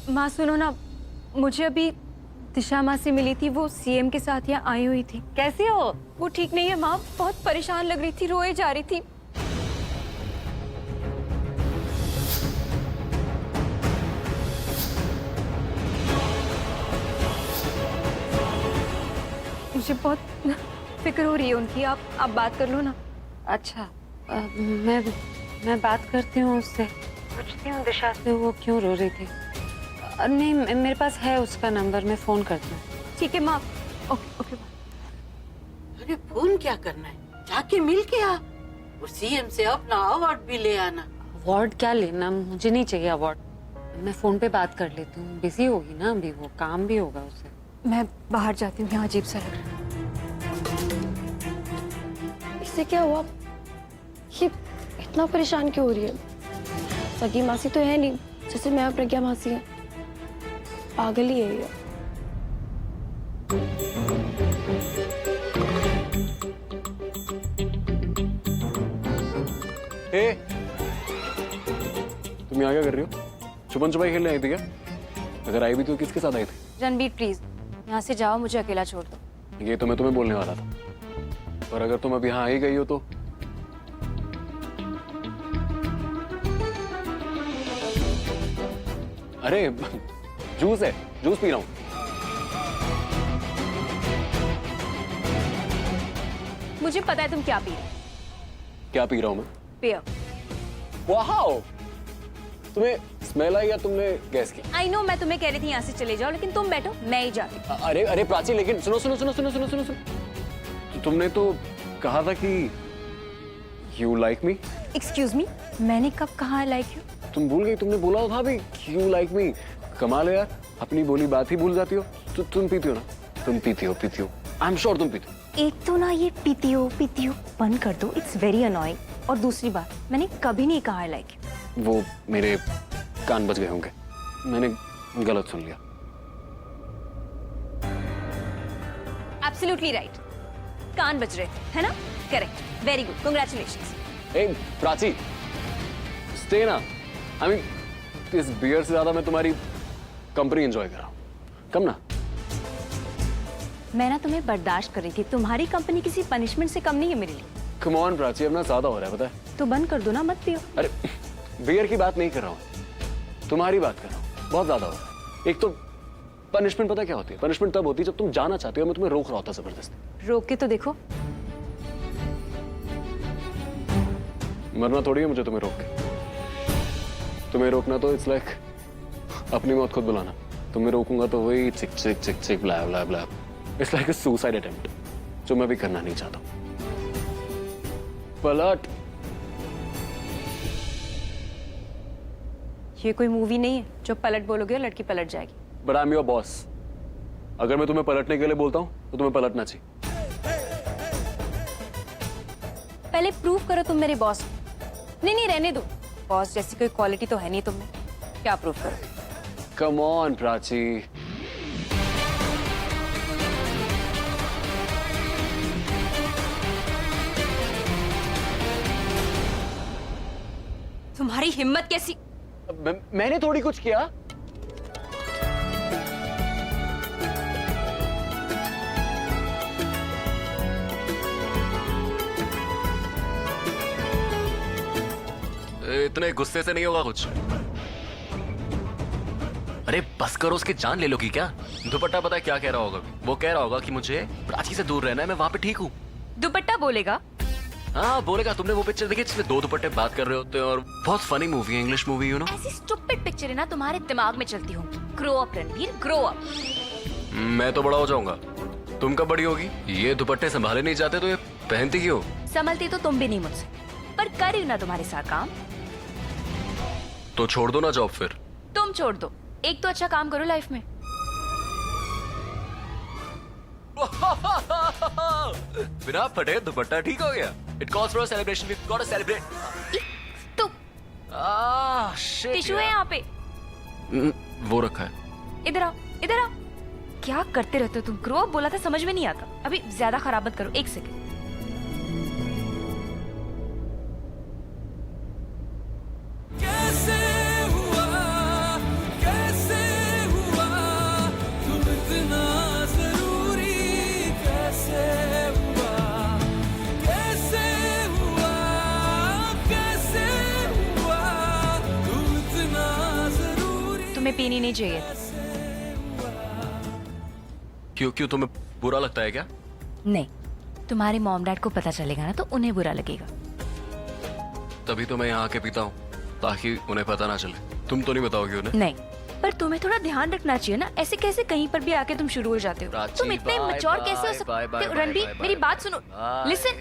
माँ सुनो ना, मुझे अभी दिशा माँ से मिली थी, वो सीएम के साथ यहाँ आई हुई थी। कैसी हो? वो ठीक नहीं है माँ, बहुत परेशान लग रही थी, रोए जा रही थी। मुझे बहुत फिक्र हो रही है उनकी, आप बात कर लो ना। अच्छा, मैं बात करती हूँ उससे, पूछती हूँ दिशा से वो क्यों रो रही थी। नहीं, मेरे पास है उसका नंबर, मैं फोन करती हूँ। ठीक है माँ। Okay okay. अरे फोन क्या करना है, जाके मिल के आ और सीएम से अपना अवार्ड भी ले आना। अवार्ड क्या लेना, मुझे नहीं चाहिए अवार्ड। मैं फोन पे बात कर लेती हूँ, बिजी होगी ना अभी, वो काम भी होगा उसे। मैं बाहर जाती हूँ, यहाँ अजीब सा लग रहा है। इससे क्या हुआ? ये इतना परेशान क्यों हो रही है? सगी मासी तो है नहीं, जैसे मैं और प्रज्ञा मासी है। पागल ही है ये। हे, तुम यहाँ क्या कर रही हो? छुपन छुपाई खेलने आई थी क्या? अगर आई भी तो किसके साथ आई थी? रणबीर प्लीज यहाँ से जाओ, मुझे अकेला छोड़ दो। ये तो मैं तुम्हें बोलने वाला था, पर अगर तुम अब यहाँ आई गई हो तो अरे जूस है, जूस पी रहा हूँ। मुझे पता है तुम क्या पी रहे हो। क्या पी रहा हूँ मैं? पियो। वाओ, तुम्हें स्मेल आई या तुमने गैस की? आई नो, मैं तुम्हें कह रही थी यहाँ से चले जाओ, लेकिन तुम बैठो, मैं ही जाती हूँ। अरे अरे प्राची, लेकिन सुनो सुनो सुनो सुनो सुनो सुनो सुनो, तुमने तो कहा था कि you like me. Excuse me, मैंने कब कहा है लाइक यू? तुम भूल गई, तुमने बोला था भी यू लाइक मी। कमाल है यार, अपनी बोली बात ही भूल जाती हो। तुम पीती हो ना? तुम पीती हो आई एम श्योर तुम पीती हो। एक तो ना ये पीती हो बंद कर दो, इट्स वेरी अनोइंग। और दूसरी बात, मैंने कभी नहीं कहा है लाइक यू। वो मेरे कान बज गए होंगे, मैंने गलत सुन लिया। एब्सोल्युटली राइट, कान बज रहे थे, है ना? Correct, very good, congratulations. ए प्राची, स्टे ना। आई मीन, इस बियर से ज्यादा मैं तुम्हारी कंपनी एंजॉय कर रहा हूँ। कम ना। मैं ना तुम्हें बर्दाश्त कर रही थी, तुम्हारी कंपनी किसी पनिशमेंट से कम नहीं है मेरे लिए। कम ऑन प्राची, अब ना ज्यादा हो रहा है, पता है? तो बंद कर दो ना, मत पियो। अरे बियर की बात नहीं कर रहा हूँ, तुम्हारी बात कर रहा हूँ। बहुत ज्यादा हो रहा है। एक तो पनिशमेंट पता क्या होती है? पनिशमेंट तब होती है जब तुम जाना चाहते हो, मैं तुम्हें रोक रहा होता जबरदस्ती। रोक के तो देखो। मरना थोड़ी है मुझे तुम्हें रोक के। तुम्हें रोकना तो इट्स लाइक अपनी मौत खुद बुलाना। तुम्हें रोकूंगा तो वही चिक चिक चिक चिक blah blah blah. It's like a suicide attempt, जो मैं भी करना नहीं चाहता। पलट। ये कोई मूवी नहीं है जो पलट बोलोगे और लड़की पलट जाएगी। But I am your boss. अगर मैं तुम्हें पलटने के लिए बोलता हूं तो तुम्हें पलटना चाहिए। पहले प्रूव करो तुम मेरे बॉस। नहीं, रहने दो। बॉस जैसी कोई क्वालिटी तो है नहीं तुम में। क्या प्रूव करो? Come on Prachi. तुम्हारी हिम्मत कैसी? मैंने थोड़ी कुछ किया। इतने गुस्से से नहीं होगा कुछ। अरे बस करो, उसकी जान ले लोगी क्या? दुपट्टा पता है क्या कह रहा होगा? वो कह रहा होगा कि मुझे प्राची से दूर रहना है, मैं वहां पे ठीक हूँ। दुपट्टा बोलेगा? हाँ बोलेगा। तुमने वो पिक्चर देखी जिसमें दो दुपट्टे बात कर रहे होते हैं? और बहुत फनी मूवी है, इंग्लिश मूवी, यू नो। ऐसी स्टूपिड पिक्चर है ना तुम्हारे दिमाग में चलती होंगी। Grow up Ranveer, grow up. मैं तो बड़ा हो जाऊंगा, तुम कब बड़ी होगी? ये दुपट्टे संभाले नहीं जाते तो ये पहनती क्यों? संभलती तो तुम भी नहीं मुझसे, पर कर ना तुम्हारे साथ काम। तो छोड़ दो ना जॉब फिर। तुम छोड़ दो, एक तो अच्छा काम करो लाइफ में। बिना फटे दुपट्टा ठीक हो गया। It calls for a celebration, we got to celebrate. तो शिट, टिश्यू है यहाँ पे, वो रखा है। इधर आओ, इधर आओ। क्या करते रहते हो तुम? ग्रो अप बोला था, समझ में नहीं आता। अभी ज्यादा खराब मत करो, एक सेकंड। कैसे हुआ, कैसे हमें पीनी नहीं चाहिए थी। क्यों क्यों तुम्हें बुरा लगता है क्या? नहीं, तुम्हारे मॉम डैड को पता चलेगा ना तो उन्हें बुरा लगेगा। तभी तो मैं यहाँ आके पीता हूँ, ताकि उन्हें पता ना चले। तुम तो नहीं बताओगी उन्हें? नहीं, पर तुम्हें थोड़ा ध्यान रखना चाहिए ना। ऐसे कैसे कहीं पर भी आके तुम शुरू हो जाते हो? प्राची, तुम इतने बाय, मैच्योर कैसे हो बाय, सकते बाय, बाय, हो? रणबीर, बाय, मेरी बाय, बात सुनो, बाय। लिसन।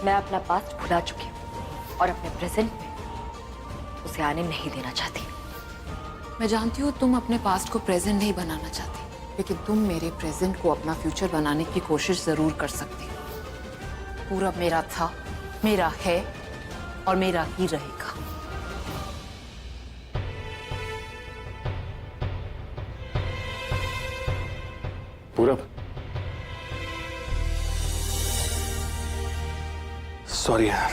मैं अपना पास्ट भुला चुकी हूँ और अपने प्रेजेंट में उसे आने नहीं देना चाहती। मैं जानती हूँ तुम अपने पास्ट को प्रेजेंट नहीं बनाना चाहती, लेकिन तुम मेरे प्रेजेंट को अपना फ्यूचर बनाने की कोशिश जरूर कर सकती हो। पूरब मेरा था, मेरा है और मेरा ही रहेगा। पूरब, सॉरी यार।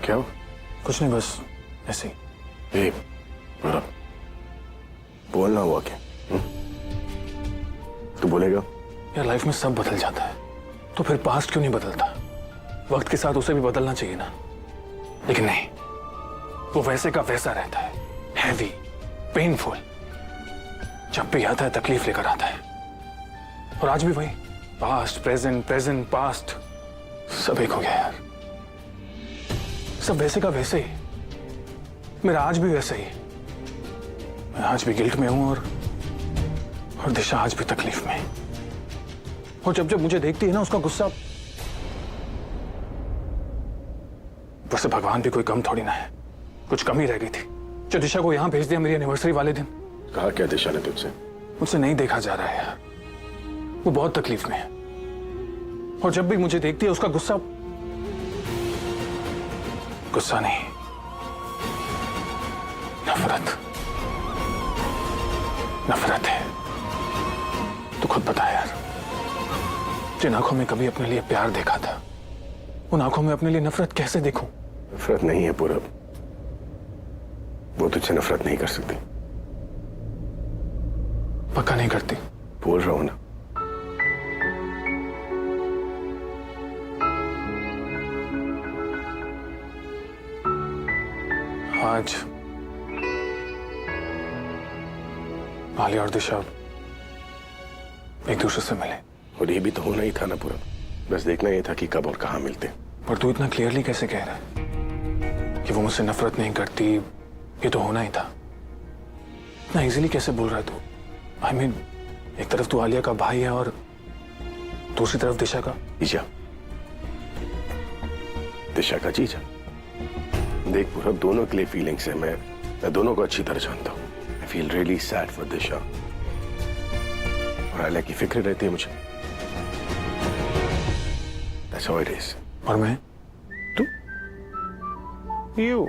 क्या हो? कुछ नहीं, बस ऐसे ही। ए, पूरब, बोलना हुआ क्या? तू बोलेगा? यार लाइफ में सब बदल जाता है, तो फिर पास्ट क्यों नहीं बदलता? वक्त के साथ उसे भी बदलना चाहिए ना। लेकिन नहीं, वो वैसे का वैसा रहता है, हैवी, पेनफुल। जब भी आता है तकलीफ लेकर आता है। और आज भी वही, पास्ट प्रेजेंट, प्रेजेंट पास्ट, सब एक हो गया यार। सब वैसे का वैसे ही। मेरा आज भी वैसा ही। मैं आज भी गिल्ट में हूं और दिशा आज भी तकलीफ में। और जब जब मुझे देखती है ना, उसका गुस्सा, वैसे भगवान भी कोई कम थोड़ी ना है। कुछ कमी रह गई थी जो दिशा को यहां भेज दिया मेरी एनिवर्सरी वाले दिन। कहा क्या दिशा ने तुझसे? मुझसे नहीं देखा जा रहा है यार, वो बहुत तकलीफ में है। और जब भी मुझे देखती है उसका गुस्सा, गुस्सा नहीं, नफरत, नफरत है। तू खुद बता यार, जिन आंखों में कभी अपने लिए प्यार देखा था, उन आंखों में अपने लिए नफरत कैसे देखूं? नफरत नहीं है पूरब, वो तुझसे नफरत नहीं कर सकती। पक्का नहीं करती? बोल रहा हूं ना। आज आलिया और दिशा एक दूसरे से मिले। और ये भी तो होना ही था ना पूरब, बस देखना ये था कि कब और कहां मिलते। पर तू इतना क्लियरली कैसे कह रहा है कि वो मुझसे नफरत नहीं करती? ये तो होना ही था। इतना इजीली कैसे बोल रहा है तू? आई मीन, एक तरफ तू आलिया का भाई है और दूसरी तरफ दिशा का जीजा। दिशा का जीजा। देख पूरब, दोनों के लिए फीलिंग्स है। मैं दोनों को अच्छी तरह जानता हूँ। I feel really sad for Disha, और आलिया की फिक्र रहती है मुझे। That's how it is. और मैं तू यू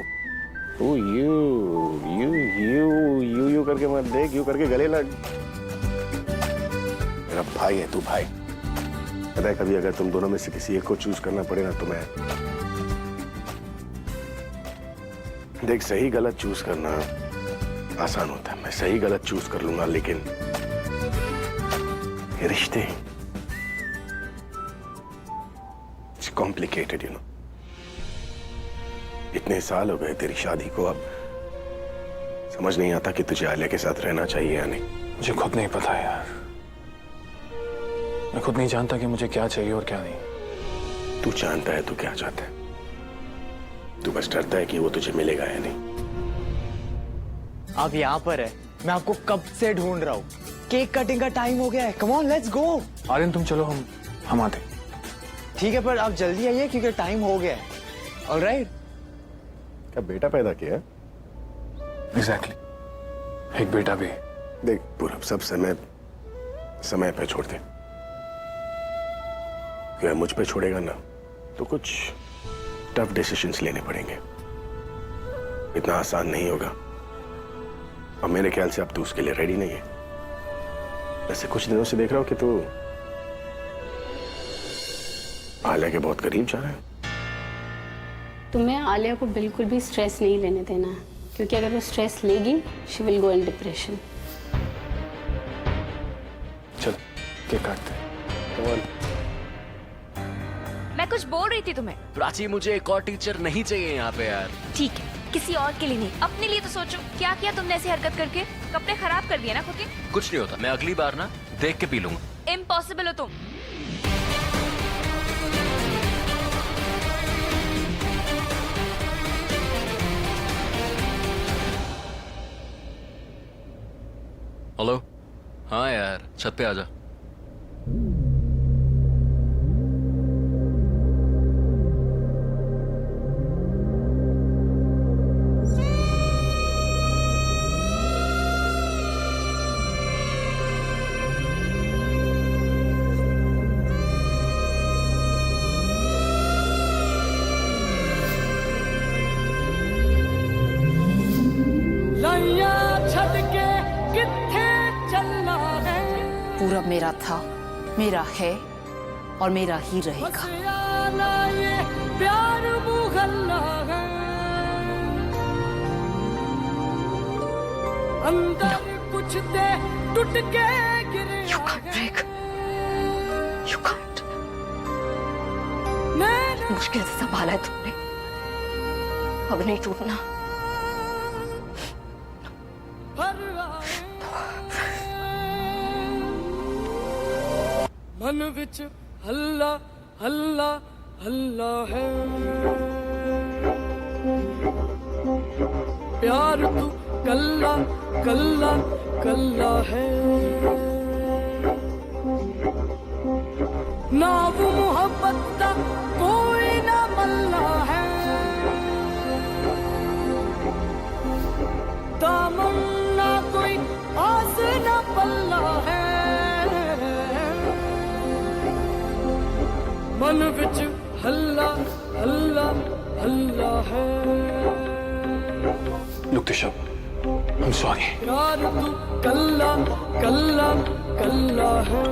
यू करके मत देख, यू करके गले लग। मेरा भाई है तू, भाई। पता है, कभी अगर तुम दोनों में से किसी एक को चूज करना पड़े ना, तो मैं देख, सही गलत चूज करना आसान होता है। मैं सही गलत चूज कर लूंगा, लेकिन ये रिश्ते कॉम्प्लिकेटेड, यू नो। इतने साल हो गए तेरी शादी को, अब समझ नहीं आता कि तुझे आलिया के साथ रहना चाहिए या नहीं। मुझे खुद नहीं पता यार। मैं खुद नहीं जानता कि मुझे क्या चाहिए और क्या नहीं। तू जानता है तू क्या चाहता है। तू बस डरता है कि वो तुझे मिलेगा या नहीं। आप यहाँ पर है, मैं आपको कब से ढूंढ रहा हूँ। केक कटिंग का टाइम हो गया है, come on let's go. Aryan तुम चलो, हम आते। ठीक है, पर आप जल्दी आइए क्योंकि टाइम हो गया है। ऑलराइट। क्या बेटा पैदा किया? एग्जैक्टली, एक बेटा भी। देख पूरब, सब समय पे छोड़ दे। अगर मुझ पे छोड़ेगा ना, तो कुछ टफ डिसीजंस लेने पड़ेंगे। इतना आसान नहीं होगा, और मेरे ख्याल से अब तू उसके लिए रेडी नहीं है। वैसे कुछ दिनों से देख रहा हूं कि तू आलिया के बहुत करीब जा रहा है। तुम्हें आलिया को बिल्कुल भी स्ट्रेस नहीं लेने देना है, क्योंकि अगर वो स्ट्रेस लेगी she will go in depression. चलो केक काटते हैं। मैं कुछ बोल रही थी तुम्हें। प्राची, मुझे एक और टीचर नहीं चाहिए यहाँ पे यार। ठीक है, किसी और के लिए नहीं, अपने लिए तो सोचो। क्या किया तुमने ऐसी हरकत करके? कपड़े खराब कर दिए ना खुद के। कुछ नहीं होता, मैं अगली बार ना देख के पी लूंगा। इम्पॉसिबल हो तुम। हेलो, हाँ यार, छत पे आजा। पूरब मेरा था, मेरा है और मेरा ही रहेगा। You can't break. You can't. मुश्किल से संभाला है तुमने, अब नहीं टूटना। मन विच हल्ला हल्ला हल्ला है, प्यार तू कल्ला कल्ला कल्ला है, ना वो मोहब्बत दा कोई ना मल्ला है, दामन ना कोई आस ना पल्ला है, मन विच हल्ला हल्ला हल्ला है। Look, Disha, I'm sorry. प्यार तू कल्ला कल्ला कल्ला है।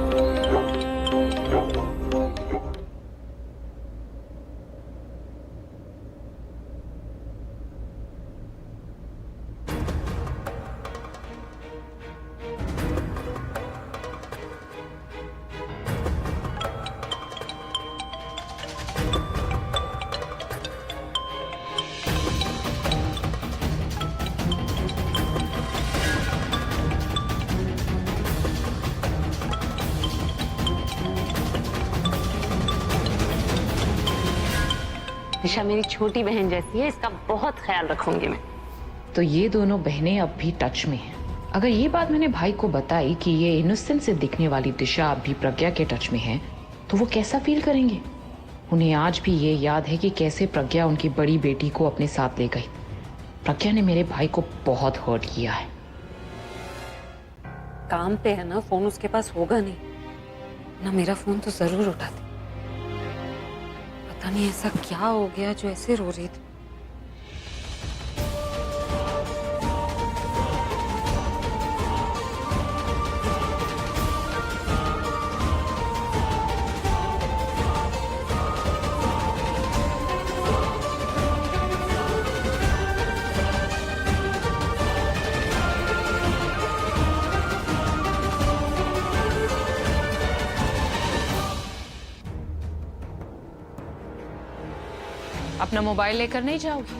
दिशा मेरी छोटी बहन जैसी है, इसका बहुत ख्याल रखूंगी मैं। तो ये दोनों बहनें अब भी टच में हैं। अगर ये बात मैंने भाई को बताई कि ये इनोसेंट से दिखने वाली दिशा अब भी प्रज्ञा के टच में है, तो वो कैसा फील करेंगे? उन्हें आज भी ये याद है कि कैसे प्रज्ञा उनकी बड़ी बेटी को अपने साथ ले गई। प्रज्ञा ने मेरे भाई को बहुत हर्ट किया है। काम पे है ना, फोन उसके पास होगा नहीं ना, मेरा फोन तो जरूर उठाती। पता नहीं ऐसा क्या हो गया जो ऐसे रो रही थी। अपना मोबाइल लेकर नहीं जाओगी?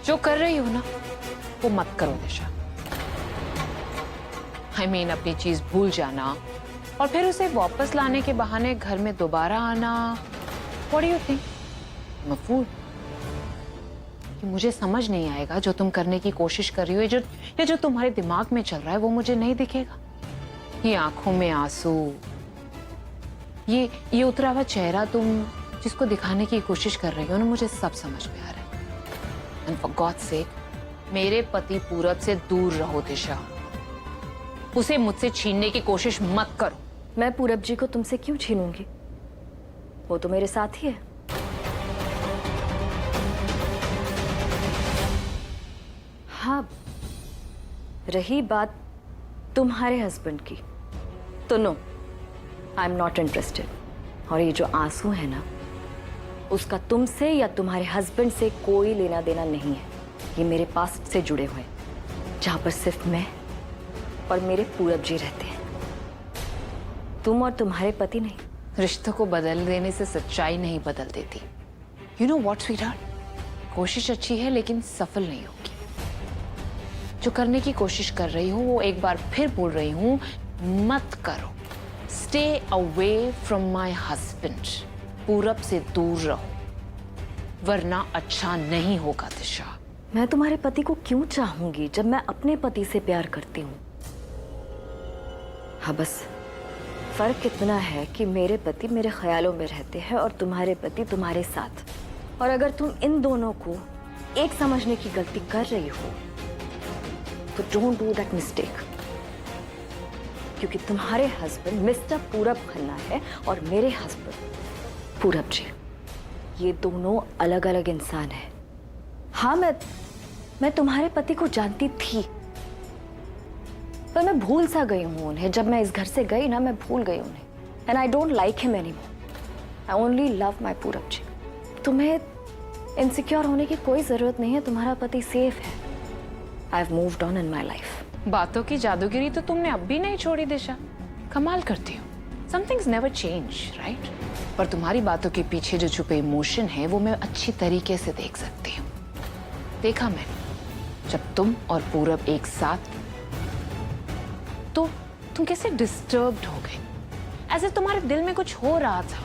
जो कर रही हो ना वो मत करो दिशा। I mean, अपनी चीज भूल जाना और फिर उसे वापस लाने के बहाने घर में दोबारा आना। What do you think? I'm a fool? कि मुझे समझ नहीं आएगा जो तुम करने की कोशिश कर रही हो, या जो तुम्हारे दिमाग में चल रहा है वो मुझे नहीं दिखेगा। ये आंखों में आंसू, ये उतरा हुआ चेहरा तुम जिसको दिखाने की कोशिश कर रही हो ना, मुझे सब समझ में आ रहा है। And for God's sake, मेरे पति पूरब से दूर रहो दिशा। उसे मुझसे छीनने की कोशिश मत करो। मैं पूरब जी को तुमसे क्यों छीनूंगी? वो तो मेरे साथ ही है। हाँ, रही बात तुम्हारे हस्बैंड की, तो no, I am not interested. और ये जो आंसू है ना, उसका तुमसे या तुम्हारे हस्बैंड से कोई लेना देना नहीं है। ये मेरे पास्ट से जुड़े हुए, जहां पर सिर्फ मैं और मेरे पूरब जी रहते हैं। तुम और तुम्हारे पति नहीं, रिश्तों को बदल देने से सच्चाई नहीं बदल देती। यू नो व्हाट स्वीटहार्ट, कोशिश अच्छी है लेकिन सफल नहीं होगी। जो करने की कोशिश कर रही हूँ वो एक बार फिर बोल रही हूँ, मत करो। Stay away from my husband. पूरब से दूर रहो वरना अच्छा नहीं होगा दिशा। मैं तुम्हारे पति को क्यों चाहूंगी जब मैं अपने पति से प्यार करती हूँ? हाँ, बस फर्क इतना है कि मेरे पति मेरे ख्यालों में रहते हैं और तुम्हारे पति तुम्हारे साथ। और अगर तुम इन दोनों को एक समझने की गलती कर रही हो तो डोंट डू दैट मिस्टेक, क्योंकि तुम्हारे हस्बैंड मिस्टर पूरब खन्ना है और मेरे हस्बैंड पूरब जी। ये दोनों अलग अलग इंसान हैं। हाँ, मैं तुम्हारे पति को जानती थी, पर मैं भूल सा गई हूं उन्हें। जब मैं इस घर से गई ना, मैं भूल गई उन्हें। And I don't like him anymore. I only love my पूरब जी। तुम्हें इनसिक्योर होने की कोई जरूरत नहीं है, तुम्हारा पति सेफ है। I have moved on in my life. बातों की जादूगिरी तो तुमने अब भी नहीं छोड़ी दिशा। कमाल करती हो। Some things never change, right? पर तुम्हारी बातों के पीछे जो छुपे इमोशन है वो मैं अच्छी तरीके से देख सकती हूँ। देखा मैंने जब तुम और पूरब एक साथ तो तुम कैसे डिस्टर्ब्ड हो गए, एज इफ तुम्हारे दिल में कुछ हो रहा था,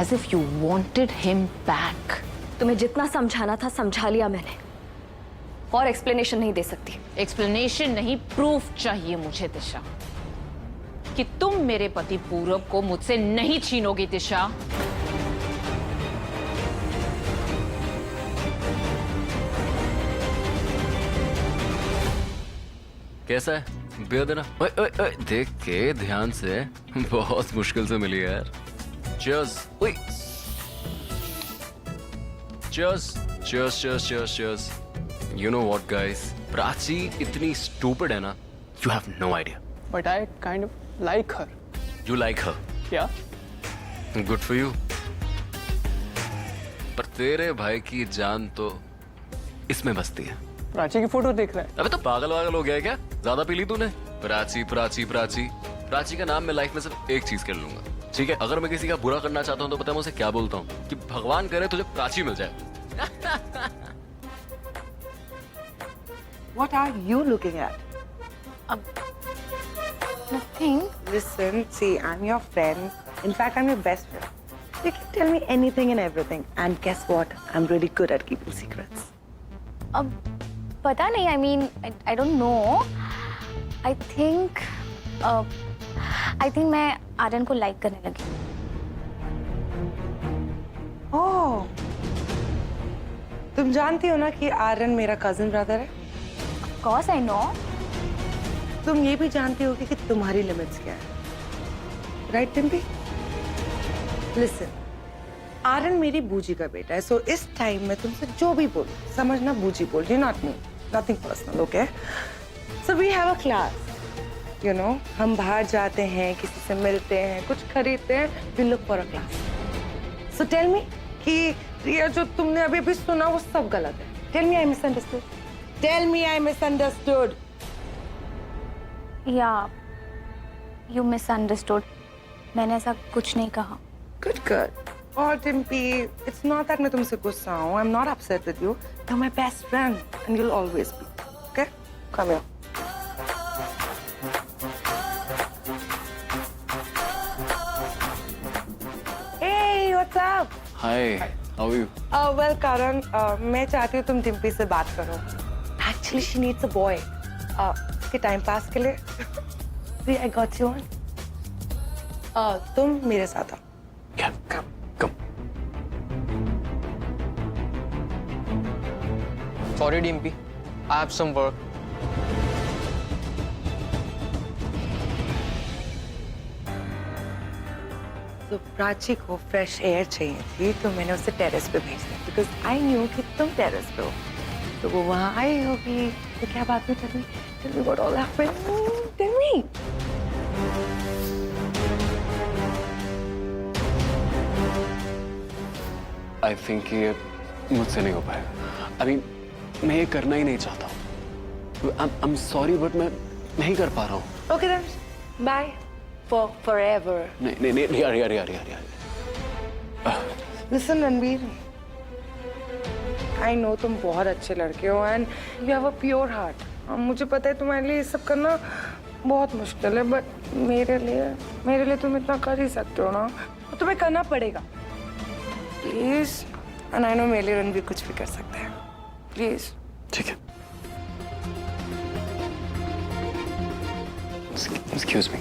as if you wanted him back. तुम्हें जितना समझाना था समझा लिया मैंने, और एक्सप्लेनेशन नहीं दे सकती। एक्सप्लेनेशन नहीं, प्रूफ चाहिए मुझे दिशा कि तुम मेरे पति पूरब को मुझसे नहीं छीनोगी दिशा। कैसा है बियर देना? ओए ओए ओए, देख के ध्यान से, बहुत मुश्किल से मिली है यार। चीयर्स। ओए cheers cheers cheers cheers cheers. You know what guys, Prachi इतनी स्टूपिड है ना, you have no idea. But I kind of like her. You like her? Yeah. Good for you. पर तेरे भाई की जान तो इसमें बसती है। प्राची की फोटो देख रहा है। अबे तो पागल वागल हो गया है क्या? ज्यादा पी ली तूने? प्राची प्राची प्राची प्राची का नाम मैं लाइफ में सिर्फ एक चीज कर लूंगा, ठीक है? अगर मैं किसी का बुरा करना चाहता हूँ तो पता है मैं उसे क्या बोलता हूँ कि भगवान करे तुझे प्राची मिल जाए। What are you looking at? Nothing. Listen, see, I'm your friend. In fact, I'm your best friend. You can tell me anything and everything. And guess what? I'm really good at keeping secrets. अब पता नहीं, I mean, I don't know. I think मैं आर्यन को like करने लगी। Oh, तुम जानती हो ना कि आर्यन मेरा कजिन ब्रदर है? Of course I know. तुम ये भी जानती होगी कि तुम्हारी लिमिट्स क्या है, राइट टिम्पी? लिसन, आर्यन मेरी बूजी का बेटा है, सो इस टाइम में तुमसे जो भी बोलूं समझना बूजी बोल रही, not me, nothing personal, okay? So we have a class, you know, हम बाहर जाते हैं, किसी से मिलते हैं, कुछ खरीदते हैं, we look for a class. So tell me कि रिया जो तुमने अभी अभी सुना वो सब गलत है। Tell me I misunderstood. Tell me I misunderstood. या यू मिसअंडरस्टूड। मैंने ऐसा कुछ नहीं कहा। Good good. और टिम्पी, इट्स नॉट दैट मैं तुमसे गुस्सा हूँ, I am not upset with you, you are my best friend and you will always be, okay? Come here. Hey, what's up? Hi, how are you? Well Karan, मैं चाहती हूँ तुम टिम्पी से बात करो। Actually she needs a boy उसके time pass के लिए। See, I got you on. तुम मेरे साथ आओ। Yeah, come. Sorry, Dimpy. I have some work. तो प्राची को फ्रेश एयर चाहिए थी, तो मैंने उसे टेरेस पे भेज दिया, बिकॉज आई न्यू कि तुम टेरेस पे हो, तो वो वहाँ आई होगी। तो क्या बात हुई? Tell me what all happened. Tell me. I think ये मुझसे नहीं हो पाएगा। आई मीन, मैं ये करना ही नहीं चाहता हूँ। आई एम सॉरी बट मैं नहीं कर पा रहा हूँ। Okay then, bye. for forever. नहीं Riya listen Ranbir, I know तुम बहुत अच्छे लड़के हो and you have a pure heart. मुझे पता है तुम्हारे लिए ये सब करना बहुत मुश्किल है, बट मेरे लिए तुम इतना कर ही सकते हो ना, तो तुम्हें करना पड़ेगा प्लीज। एंड आई नो मेरे लिए रणबीर कुछ भी कर सकता है, प्लीज। ठीक है। Excuse me.